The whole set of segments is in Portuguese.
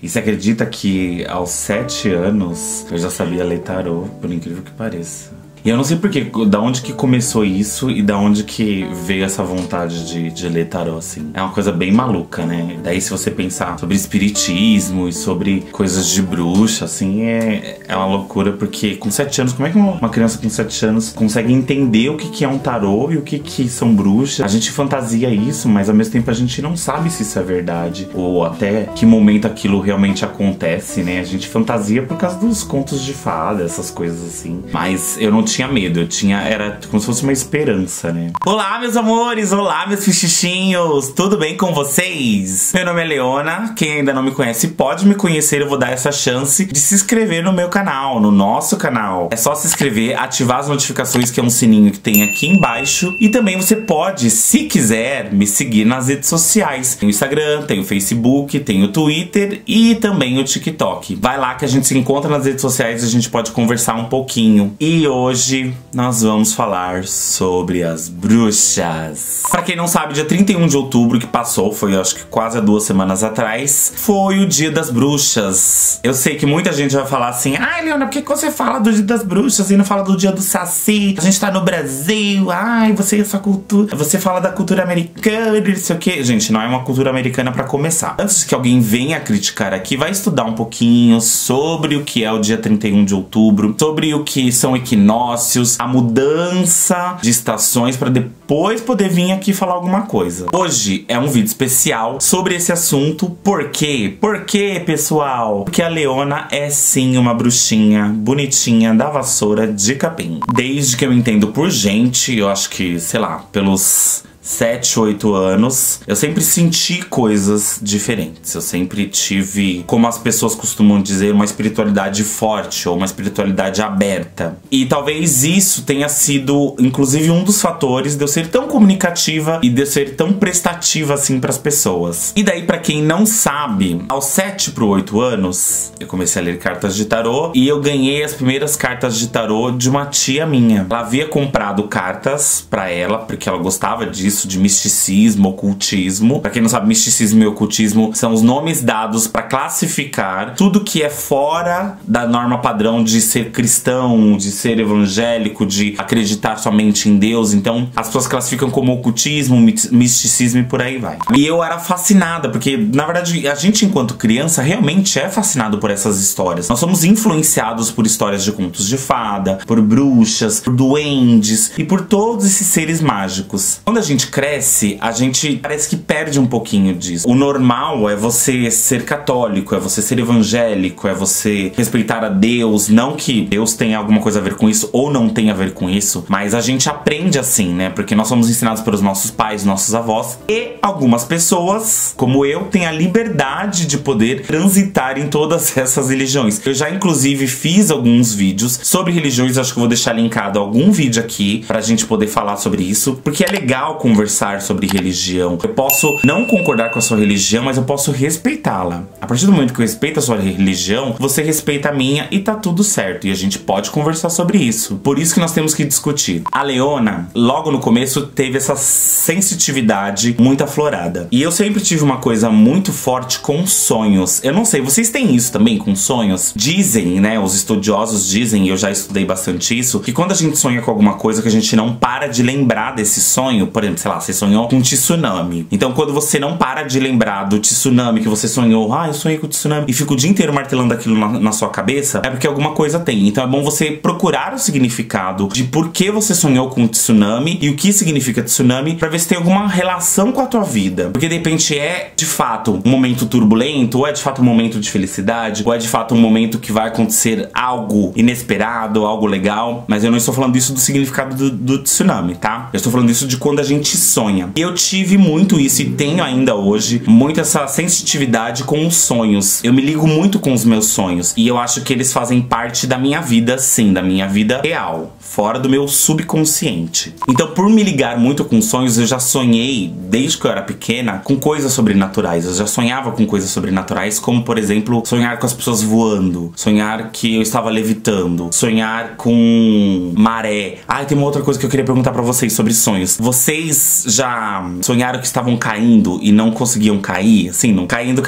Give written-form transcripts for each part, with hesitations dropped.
E você acredita que aos 7 anos eu já sabia ler tarô, por incrível que pareça. E eu não sei porquê, da onde que começou isso e da onde que veio essa vontade de ler tarô, assim. É uma coisa bem maluca, né? Daí se você pensar sobre espiritismo e sobre coisas de bruxa, assim, é uma loucura. Porque com 7 anos, como é que uma criança com 7 anos consegue entender o que é um tarô e o que são bruxas? A gente fantasia isso, mas ao mesmo tempo a gente não sabe se isso é verdade. Ou até que momento aquilo realmente acontece, né? A gente fantasia por causa dos contos de fada, essas coisas assim. Mas eu não tinha medo, era como se fosse uma esperança, né? Olá, meus amores! Olá, meus fichichinhos! Tudo bem com vocês? Meu nome é Leona, quem ainda não me conhece pode me conhecer, eu vou dar essa chance de se inscrever no meu canal, no nosso canal. É só se inscrever, ativar as notificações, que é um sininho que tem aqui embaixo, e também você pode, se quiser, me seguir nas redes sociais. Tem o Instagram, tem o Facebook, tem o Twitter e também o TikTok. Vai lá que a gente se encontra nas redes sociais e a gente pode conversar um pouquinho. E hoje nós vamos falar sobre as bruxas. Pra quem não sabe, dia 31 de outubro que passou, foi acho que quase há 2 semanas atrás, foi o Dia das Bruxas. Eu sei que muita gente vai falar assim: ai, Leona, por que você fala do Dia das Bruxas e não fala do Dia do Saci? A gente tá no Brasil, ai, você é sua cultura, você fala da cultura americana e não sei o que. Gente, não é uma cultura americana pra começar. Antes que alguém venha criticar aqui, vai estudar um pouquinho sobre o que é o dia 31 de outubro, sobre o que são equinócios, a mudança de estações, para depois poder vir aqui falar alguma coisa. Hoje é um vídeo especial sobre esse assunto. Por quê? Por quê, pessoal? Porque a Leona é sim uma bruxinha bonitinha da vassoura de capim. Desde que eu entendo por gente, eu acho que, sei lá, pelos 7, 8 anos, eu sempre senti coisas diferentes. Eu sempre tive, como as pessoas costumam dizer, uma espiritualidade forte ou uma espiritualidade aberta. E talvez isso tenha sido, inclusive, um dos fatores de eu ser tão comunicativa e de eu ser tão prestativa assim pras pessoas. E daí, pra quem não sabe, aos 7 pro 8 anos, eu comecei a ler cartas de tarô e eu ganhei as primeiras cartas de tarô de uma tia minha. Ela havia comprado cartas pra ela, porque ela gostava disso, de misticismo, ocultismo. Pra quem não sabe, misticismo e ocultismo são os nomes dados pra classificar tudo que é fora da norma padrão de ser cristão, de ser evangélico, de acreditar somente em Deus. Então as pessoas classificam como ocultismo, misticismo e por aí vai. E eu era fascinada, porque na verdade a gente enquanto criança realmente é fascinado por essas histórias. Nós somos influenciados por histórias de contos de fada, por bruxas, por duendes e por todos esses seres mágicos. Quando a gente cresce, a gente parece que perde um pouquinho disso. O normal é você ser católico, é você ser evangélico, é você respeitar a Deus. Não que Deus tenha alguma coisa a ver com isso ou não tenha a ver com isso, mas a gente aprende assim, né? Porque nós somos ensinados pelos nossos pais, nossos avós, e algumas pessoas, como eu, têm a liberdade de poder transitar em todas essas religiões. Eu já inclusive fiz alguns vídeos sobre religiões, acho que eu vou deixar linkado algum vídeo aqui pra gente poder falar sobre isso, porque é legal conversar sobre religião. Eu posso não concordar com a sua religião, mas eu posso respeitá-la. A partir do momento que eu respeito a sua religião, você respeita a minha e tá tudo certo. E a gente pode conversar sobre isso. Por isso que nós temos que discutir. A Leona, logo no começo, teve essa sensitividade muito aflorada. E eu sempre tive uma coisa muito forte com sonhos. Eu não sei, vocês têm isso também com sonhos? Dizem, né, os estudiosos dizem, e eu já estudei bastante isso, que quando a gente sonha com alguma coisa que a gente não para de lembrar desse sonho, por exemplo, sei lá, você sonhou com um tsunami. Então quando você não para de lembrar do tsunami que você sonhou, ah, eu sonhei com o tsunami, e fica o dia inteiro martelando aquilo na sua cabeça, é porque alguma coisa tem. Então é bom você procurar o significado de por que você sonhou com o tsunami e o que significa tsunami, pra ver se tem alguma relação com a tua vida. Porque de repente é, de fato, um momento turbulento, ou é de fato um momento de felicidade, ou é de fato um momento que vai acontecer algo inesperado, algo legal. Mas eu não estou falando isso do significado do tsunami, tá? Eu estou falando isso de quando a gente sonha. E eu tive muito isso e tenho ainda hoje muito essa sensitividade com os sonhos. Eu me ligo muito com os meus sonhos e eu acho que eles fazem parte da minha vida, sim, da minha vida real, fora do meu subconsciente. Então, por me ligar muito com sonhos, eu já sonhei, desde que eu era pequena, com coisas sobrenaturais. Eu já sonhava com coisas sobrenaturais, como, por exemplo, sonhar com as pessoas voando, sonhar que eu estava levitando, sonhar com maré. Ah, tem uma outra coisa que eu queria perguntar pra vocês sobre sonhos. Vocês Vocês já sonharam que estavam caindo e não conseguiam cair? Assim, não caindo,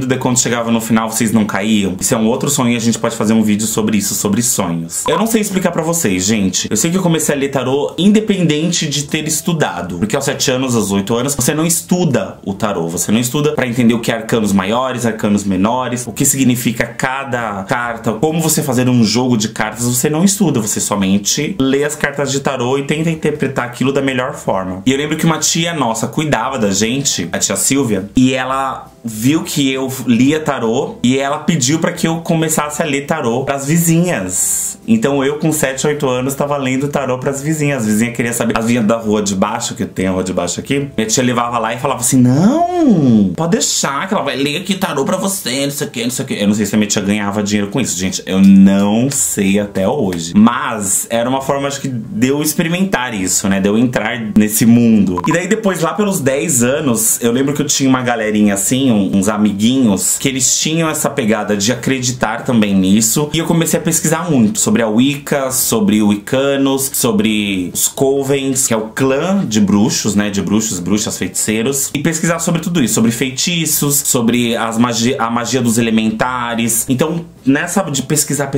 daí quando chegava no final vocês não caíam? Isso é um outro sonho e a gente pode fazer um vídeo sobre isso, sobre sonhos. Eu não sei explicar pra vocês, gente. Eu sei que eu comecei a ler tarô independente de ter estudado. Porque aos 7 anos, aos 8 anos, você não estuda o tarô. Você não estuda pra entender o que é arcanos maiores, arcanos menores, o que significa cada carta, como você fazer um jogo de cartas. Você não estuda, você somente lê as cartas de tarô e tenta interpretar aquilo da melhor forma. E eu lembro que uma tia nossa cuidava da gente, a tia Silvia, e ela viu que eu lia tarô e ela pediu pra que eu começasse a ler tarô pras vizinhas. Então eu com 7, 8 anos tava lendo tarô pras vizinhas. As vizinhas queriam saber. As vizinhas da rua de baixo, que tem a rua de baixo aqui, minha tia levava lá e falava assim: não, pode deixar que ela vai ler aqui tarô pra você, não sei o que, não sei o que. Eu não sei se a minha tia ganhava dinheiro com isso, gente. Eu não sei até hoje. Mas era uma forma, acho que, de eu experimentar isso, né? De eu entrar nesse mundo. E daí depois, lá pelos 10 anos, eu lembro que eu tinha uma galerinha assim, uns amiguinhos, que eles tinham essa pegada de acreditar também nisso. E eu comecei a pesquisar muito sobre a Wicca, sobre Wiccanos, sobre os Covens, que é o clã de bruxos, né? De bruxos, bruxas, feiticeiros. E pesquisar sobre tudo isso, sobre feitiços, sobre a magia dos elementares. Então, nessa de pesquisava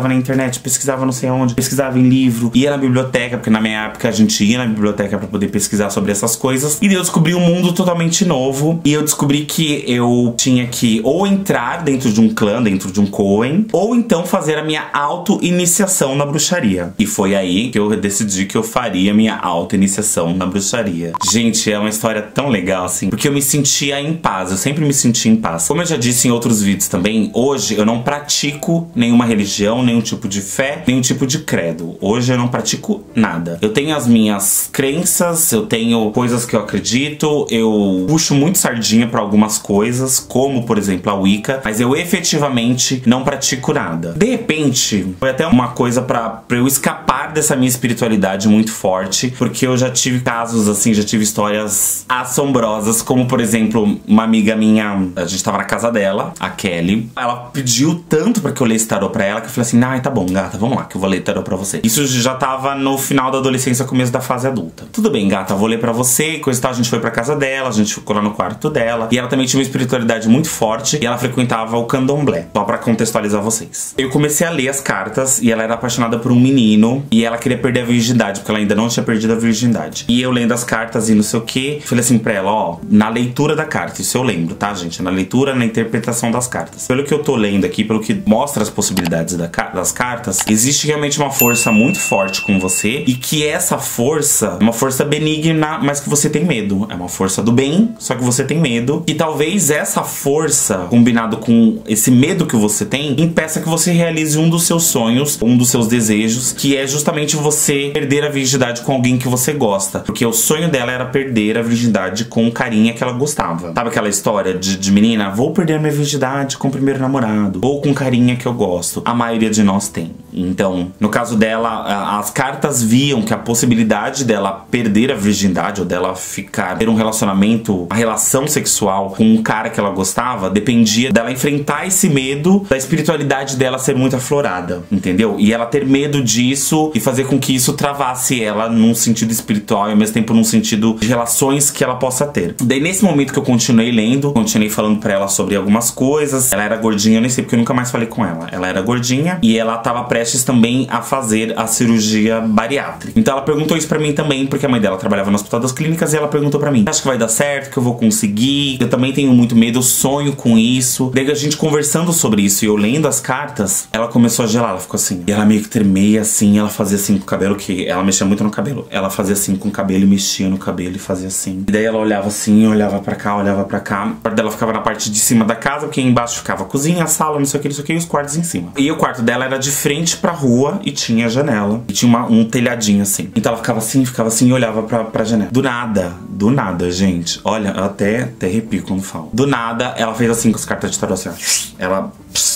na internet, pesquisava não sei onde, pesquisava em livro, ia na biblioteca, porque na minha época a gente ia na biblioteca pra poder pesquisar sobre essas coisas. E daí eu descobri um mundo totalmente novo. E eu descobri que eu tinha que ou entrar dentro de um clã, dentro de um Coven, ou então fazer a minha auto-iniciação na bruxaria. E foi aí que eu decidi que eu faria minha auto-iniciação na bruxaria. Gente, é uma história tão legal assim, porque eu me sentia em paz, eu sempre me senti em paz. Como eu já disse em outros vídeos também, hoje eu não pratico nenhuma religião, nenhum tipo de fé, nenhum tipo de credo. Hoje eu não pratico nada. Eu tenho as minhas crenças, eu tenho coisas que eu acredito, eu puxo muito sardinha pra algumas coisas, como por exemplo a Wicca, mas eu efetivamente não pratico nada. De repente, foi até uma coisa pra eu escapar dessa minha espiritualidade muito forte, porque eu já tive casos assim, já tive histórias assombrosas, como por exemplo, uma amiga minha, a gente tava na casa dela, a Kelly, ela pediu tanto pra que eu lesse tarô pra ela, que eu falei assim: ai, tá bom, gata, vamos lá, que eu vou ler tarô pra você. Isso já tava no final da adolescência, começo da fase adulta. Tudo bem, gata, vou ler pra você, coisa e tal. A gente foi pra casa dela, a gente ficou lá no quarto dela, e ela também tinha uma espiritualidade muito forte, e ela frequentava o candomblé, só pra contextualizar vocês. Eu comecei a ler as cartas, e ela era apaixonada por um menino, e ela queria perder a virgindade, porque ela ainda não tinha perdido a virgindade. E eu lendo as cartas e não sei o que, falei assim pra ela: ó, na leitura da carta, isso eu lembro, tá, gente? Na leitura, na interpretação das cartas. Pelo que eu tô lendo aqui, pelo que mostra as possibilidades das cartas, existe realmente uma força muito forte com você, e que essa força é uma força benigna, mas que você tem medo. É uma força do bem, só que você tem medo. E talvez essa força, combinado com esse medo que você tem, impeça que você realize um dos seus sonhos, um dos seus desejos, que é justamente você perder a virgindade com alguém que você gosta. Porque o sonho dela era perder a virgindade com um carinha que ela gostava. Sabe aquela história de menina? Vou perder a minha virgindade com o primeiro namorado, ou com um carinha que eu gosto. A maioria de nós tem. Então, no caso dela, as cartas viam que a possibilidade dela perder a virgindade, ou dela ter um relacionamento, uma relação sexual com um cara que ela gostava, dependia dela enfrentar esse medo da espiritualidade dela ser muito aflorada, entendeu? E ela ter medo disso e fazer com que isso travasse ela num sentido espiritual e ao mesmo tempo num sentido de relações que ela possa ter. Daí nesse momento que eu continuei lendo, continuei falando pra ela sobre algumas coisas. Ela era gordinha, eu nem sei porque eu nunca mais falei com ela. Ela era gordinha e ela tava prestes também a fazer a cirurgia bariátrica. Então ela perguntou isso pra mim também, porque a mãe dela trabalhava no Hospital das Clínicas, e ela perguntou pra mim: acha que vai dar certo, que eu vou conseguir? Eu também tenho muito medo, eu sonho com isso. Daí a gente conversando sobre isso e eu lendo as cartas, ela começou a gelar, ela ficou assim. E ela meio que tremeia assim, ela fazia assim com o cabelo, que ela mexia muito no cabelo. Ela fazia assim com o cabelo e mexia no cabelo e fazia assim. E daí ela olhava assim, olhava pra cá, olhava pra cá. A parte dela ficava na parte de cima da casa, porque embaixo ficava a cozinha, a sala, não sei o que, e os quartos em cima. E o quarto dela era de frente pra rua e tinha janela. E tinha um telhadinho assim. Então ela ficava assim e olhava pra janela. Do nada, gente. Olha, eu até arrepio quando falo. Do nada, ela fez assim com as cartas de tarô, assim, ó. Ela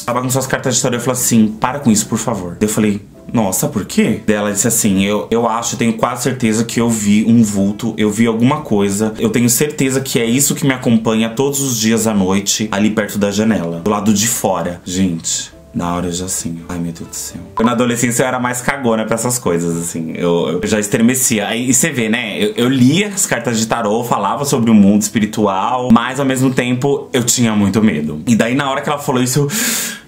bagunçou as cartas de tarô e falou assim: para com isso, por favor. Eu falei: nossa, por quê? Daí ela disse assim: eu acho, tenho quase certeza que eu vi um vulto, eu vi alguma coisa. Eu tenho certeza que é isso que me acompanha todos os dias à noite, ali perto da janela, do lado de fora. Gente, Na hora eu já assim, ai meu Deus do céu. Na adolescência eu era mais cagona pra essas coisas, assim. Eu já estremecia. Aí você vê, né? Eu lia as cartas de tarô, falava sobre o mundo espiritual, mas ao mesmo tempo eu tinha muito medo. E daí na hora que ela falou isso,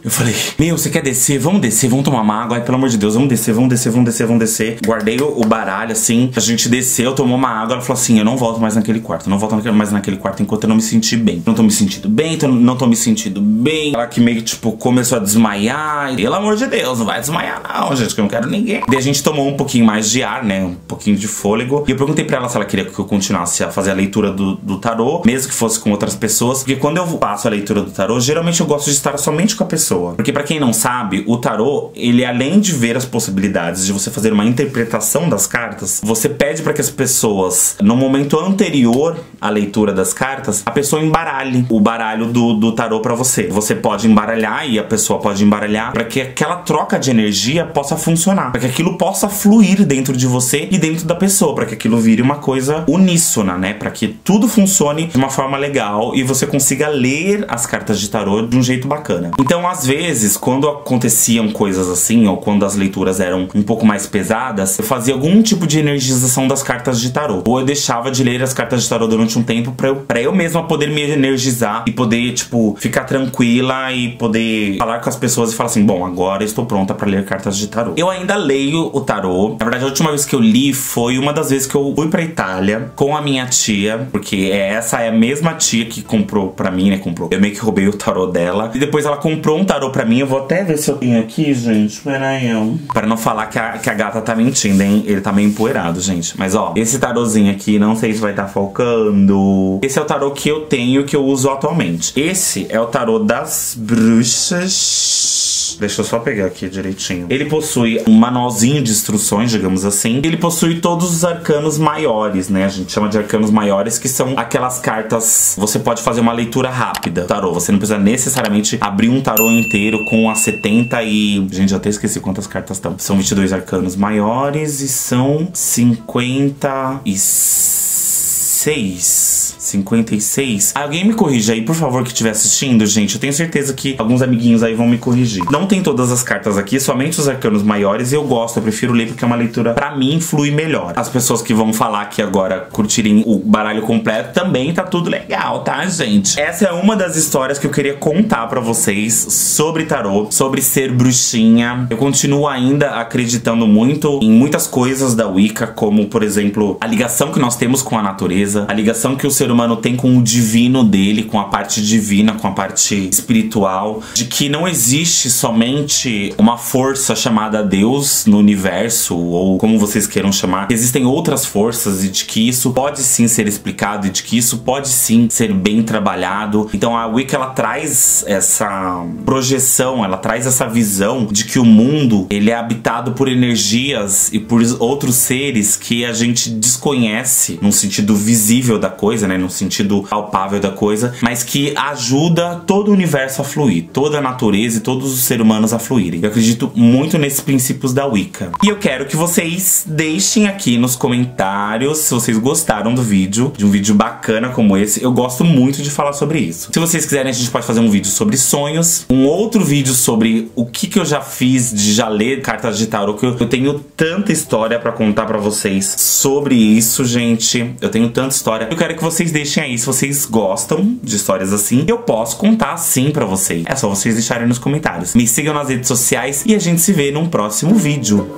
eu falei, meu, você quer descer? Vamos descer, vamos tomar uma água. Ai, pelo amor de Deus, vamos descer, vamos descer, vamos descer, vamos descer. Guardei o baralho, assim. A gente desceu, tomou uma água. Ela falou assim, eu não volto mais naquele quarto. Eu não volto mais naquele quarto enquanto eu não me sentir bem. Não tô me sentindo bem, não tô me sentindo bem. Ela que meio, tipo, começou a desmaiar. E, pelo amor de Deus, não vai desmaiar não, gente, que eu não quero ninguém. Daí a gente tomou um pouquinho mais de ar, né? Um pouquinho de fôlego. E eu perguntei pra ela se ela queria que eu continuasse a fazer a leitura do tarô, mesmo que fosse com outras pessoas. Porque quando eu faço a leitura do tarô, geralmente eu gosto de estar somente com a pessoa. Porque pra quem não sabe, o tarô, ele além de ver as possibilidades de você fazer uma interpretação das cartas, você pede pra que as pessoas, no momento anterior à leitura das cartas, a pessoa embaralhe o baralho do tarô pra você. Você pode embaralhar e a pessoa pode embaralhar pra que aquela troca de energia possa funcionar, pra que aquilo possa fluir dentro de você e dentro da pessoa, pra que aquilo vire uma coisa uníssona, né? Pra que tudo funcione de uma forma legal e você consiga ler as cartas de tarô de um jeito bacana. Então, às vezes, quando aconteciam coisas assim, ou quando as leituras eram um pouco mais pesadas, eu fazia algum tipo de energização das cartas de tarô. Ou eu deixava de ler as cartas de tarô durante um tempo pra eu mesma poder me energizar e poder, tipo, ficar tranquila e poder falar com as pessoas e falar assim, bom, agora eu estou pronta pra ler cartas de tarô. Eu ainda leio o tarô. Na verdade, a última vez que eu li foi uma das vezes que eu fui pra Itália com a minha tia, porque essa é a mesma tia que comprou pra mim, né? Comprou. Eu meio que roubei o tarô dela. E depois ela comprou um tarô pra mim. Eu vou até ver se eu tenho aqui, gente. Peraí, para não falar que a gata tá mentindo, hein? Ele tá meio empoeirado, gente. Mas, ó, esse tarozinho aqui, não sei se vai estar focando. Esse é o tarô que eu tenho, que eu uso atualmente. Esse é o tarô das bruxas. Deixa eu só pegar aqui direitinho. Ele possui um manualzinho de instruções, digamos assim. Ele possui todos os arcanos maiores, né? A gente chama de arcanos maiores, que são aquelas cartas... Você pode fazer uma leitura rápida. Tarô, você não precisa necessariamente abrir um tarô inteiro com as 70 e... Gente, já até esqueci quantas cartas estão. São 22 arcanos maiores e são 56. Alguém me corrija aí, por favor, que estiver assistindo, gente. Eu tenho certeza que alguns amiguinhos aí vão me corrigir. Não tem todas as cartas aqui, somente os arcanos maiores. E eu gosto, eu prefiro ler porque é uma leitura, pra mim, flui melhor. As pessoas que vão falar aqui agora, curtirem o baralho completo, também tá tudo legal, tá, gente? Essa é uma das histórias que eu queria contar pra vocês sobre tarô, sobre ser bruxinha. Eu continuo ainda acreditando muito em muitas coisas da Wicca, como, por exemplo, a ligação que nós temos com a natureza, a ligação que o ser humano tem com o divino dele, com a parte divina, com a parte espiritual, de que não existe somente uma força chamada Deus no universo, ou como vocês queiram chamar, existem outras forças e de que isso pode sim ser explicado e de que isso pode sim ser bem trabalhado. Então a Wicca, ela traz essa projeção, ela traz essa visão de que o mundo, ele é habitado por energias e por outros seres que a gente desconhece num sentido visível da coisa, né, no sentido palpável da coisa, mas que ajuda todo o universo a fluir, toda a natureza e todos os seres humanos a fluírem. Eu acredito muito nesses princípios da Wicca. E eu quero que vocês deixem aqui nos comentários se vocês gostaram do vídeo, de um vídeo bacana como esse. Eu gosto muito de falar sobre isso. Se vocês quiserem, a gente pode fazer um vídeo sobre sonhos, um outro vídeo sobre o que eu já fiz de já ler cartas de tarô, que eu tenho tanta história pra contar pra vocês sobre isso, gente. Eu tenho tanta história. Eu quero que vocês deixem aí se vocês gostam de histórias assim. Eu posso contar sim pra vocês. É só vocês deixarem nos comentários. Me sigam nas redes sociais e a gente se vê num próximo vídeo.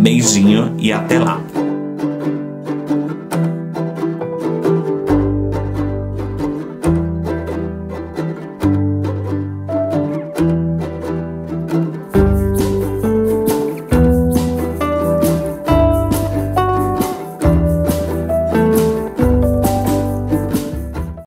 Beijinho e até lá.